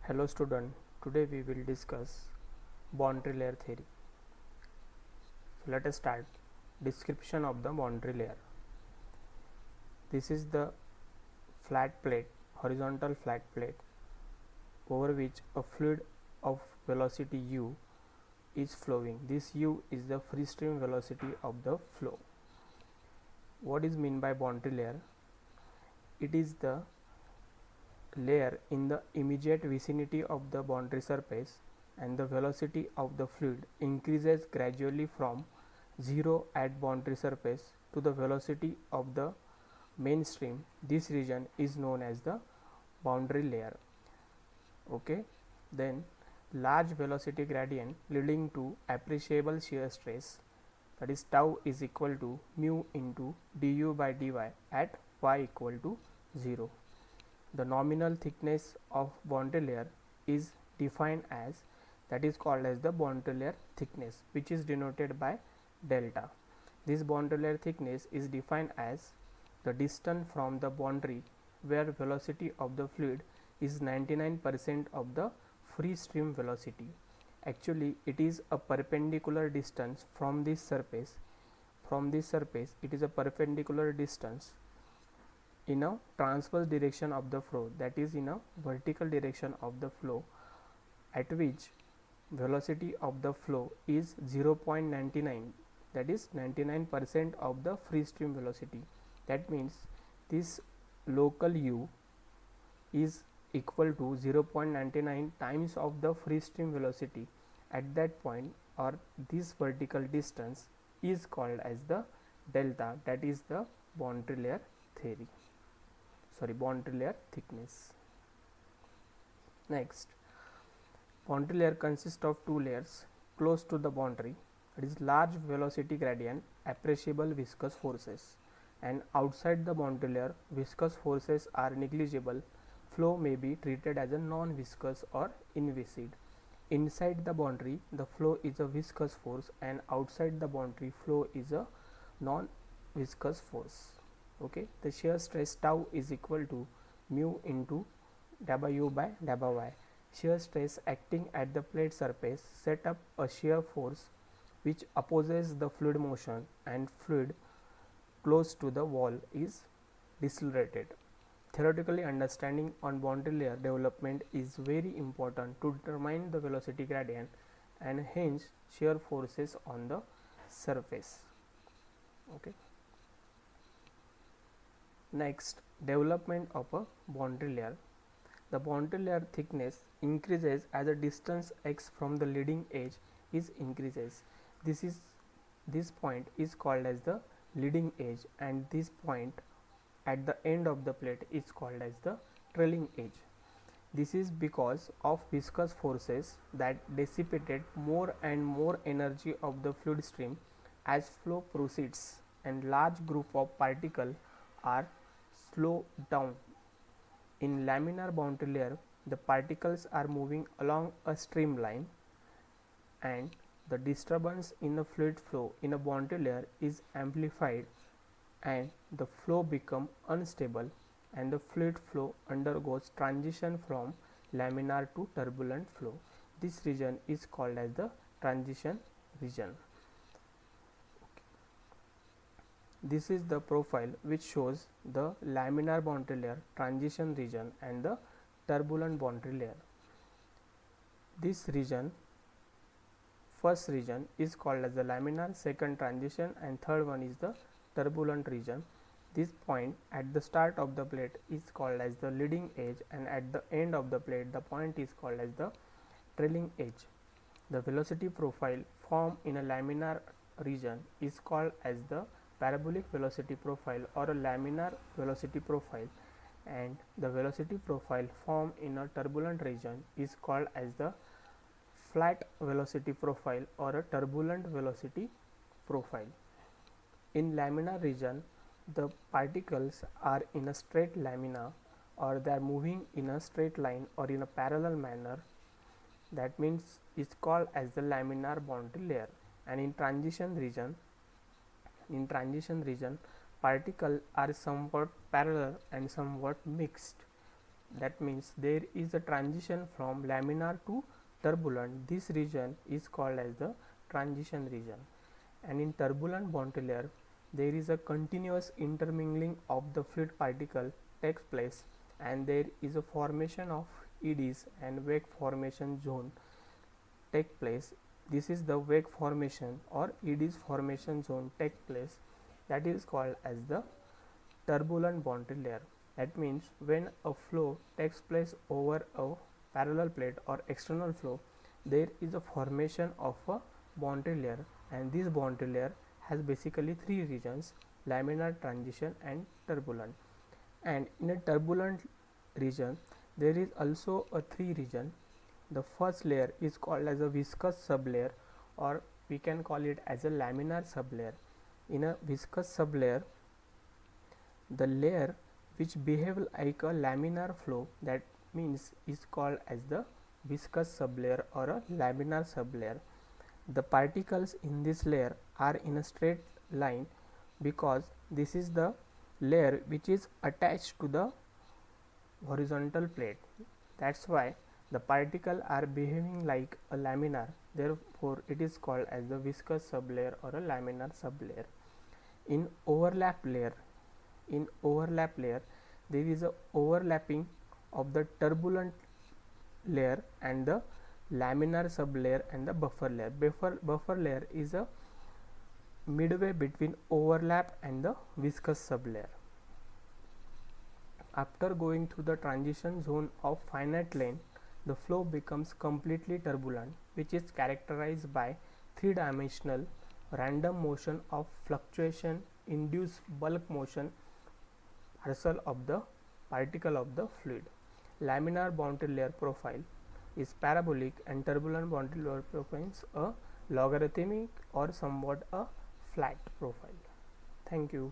Hello student, today we will discuss boundary layer theory. So let us start. Description of the boundary layer. This is the flat plate, horizontal flat plate over which a fluid of velocity u is flowing. This u is the free stream velocity of the flow. What is meant by boundary layer? It is the layer in the immediate vicinity of the boundary surface, and the velocity of the fluid increases gradually from 0 at boundary surface to the velocity of the main stream. This region is known as the boundary layer. Okay, then large velocity gradient leading to appreciable shear stress, that is tau, is equal to mu into du by dy at y equal to 0. The nominal thickness of boundary layer is defined as, that is called as the boundary layer thickness, which is denoted by delta. This boundary layer thickness is defined as the distance from the boundary where velocity of the fluid is 99% of the free stream velocity. Actually, it is a perpendicular distance from this surface. From this surface, it is a perpendicular distance in a transverse direction of the flow, that is in a vertical direction of the flow, at which velocity of the flow is 0.99, that is 99% of the free stream velocity. That means this local u is equal to 0.99 times of the free stream velocity at that point, or this vertical distance is called as the delta, that is the boundary layer theory. Boundary layer thickness. Next, boundary layer consists of two layers close to the boundary, that is large velocity gradient, appreciable viscous forces, and outside the boundary layer viscous forces are negligible. Flow may be treated as a non-viscous or inviscid. Inside the boundary the flow is a viscous force, and outside the boundary flow is a non-viscous force. Okay, the shear stress tau is equal to mu into W by Wy. Shear stress acting at the plate surface set up a shear force which opposes the fluid motion, and fluid close to the wall is decelerated. Theoretically, understanding on boundary layer development is very important to determine the velocity gradient and hence shear forces on the surface. Okay. Next, development of a boundary layer. The boundary layer thickness increases as the distance x from the leading edge is increases. This point is called as the leading edge, and this point at the end of the plate is called as the trailing edge. This is because of viscous forces that dissipated more and more energy of the fluid stream as flow proceeds, and large group of particles are slowed down. In laminar boundary layer, the particles are moving along a streamline, and the disturbance in the fluid flow in a boundary layer is amplified, and the flow becomes unstable, and the fluid flow undergoes transition from laminar to turbulent flow. This region is called as the transition region. This is the profile which shows the laminar boundary layer, transition region, and the turbulent boundary layer. This region, first region, is called as the laminar, second transition, and third one is the turbulent region. This point at the start of the plate is called as the leading edge, and at the end of the plate the point is called as the trailing edge. The velocity profile formed in a laminar region is called as the parabolic velocity profile or a laminar velocity profile, and the velocity profile formed in a turbulent region is called as the flat velocity profile or a turbulent velocity profile. In laminar region, the particles are in a straight lamina, or they are moving in a straight line or in a parallel manner. That means it's called as the laminar boundary layer. And in transition region, particles are somewhat parallel and somewhat mixed. that means there is a transition from laminar to turbulent. This region is called as the transition region. And in turbulent boundary layer, there is a continuous intermingling of the fluid particle takes place, and there is a formation of eddies and wake formation zone take place. This is the wake formation or eddies formation zone take place, that is called as the turbulent boundary layer. That means when a flow takes place over a parallel plate or external flow, there is a formation of a boundary layer, and this boundary layer has basically three regions: laminar, transition and turbulent. And in a turbulent region there is also a three region. The first layer is called as a viscous sublayer, or we can call it as a laminar sublayer. In a viscous sublayer, the layer which behave like a laminar flow, that means is called as the viscous sublayer or a laminar sublayer. The particles in this layer are in a straight line because this is the layer which is attached to the horizontal plate. That's why the particles are behaving like a laminar, therefore it is called as the viscous sublayer or a laminar sublayer. In overlap layer, there is a overlapping of the turbulent layer and the laminar sublayer and the buffer layer. Buffer layer is a midway between overlap and the viscous sublayer. After going through the transition zone of finite length, the flow becomes completely turbulent, which is characterized by three-dimensional random motion of fluctuation induced bulk motion parcel of the particle of the fluid. Laminar boundary layer profile is parabolic and turbulent boundary layer profile is a logarithmic or somewhat a flat profile. Thank you.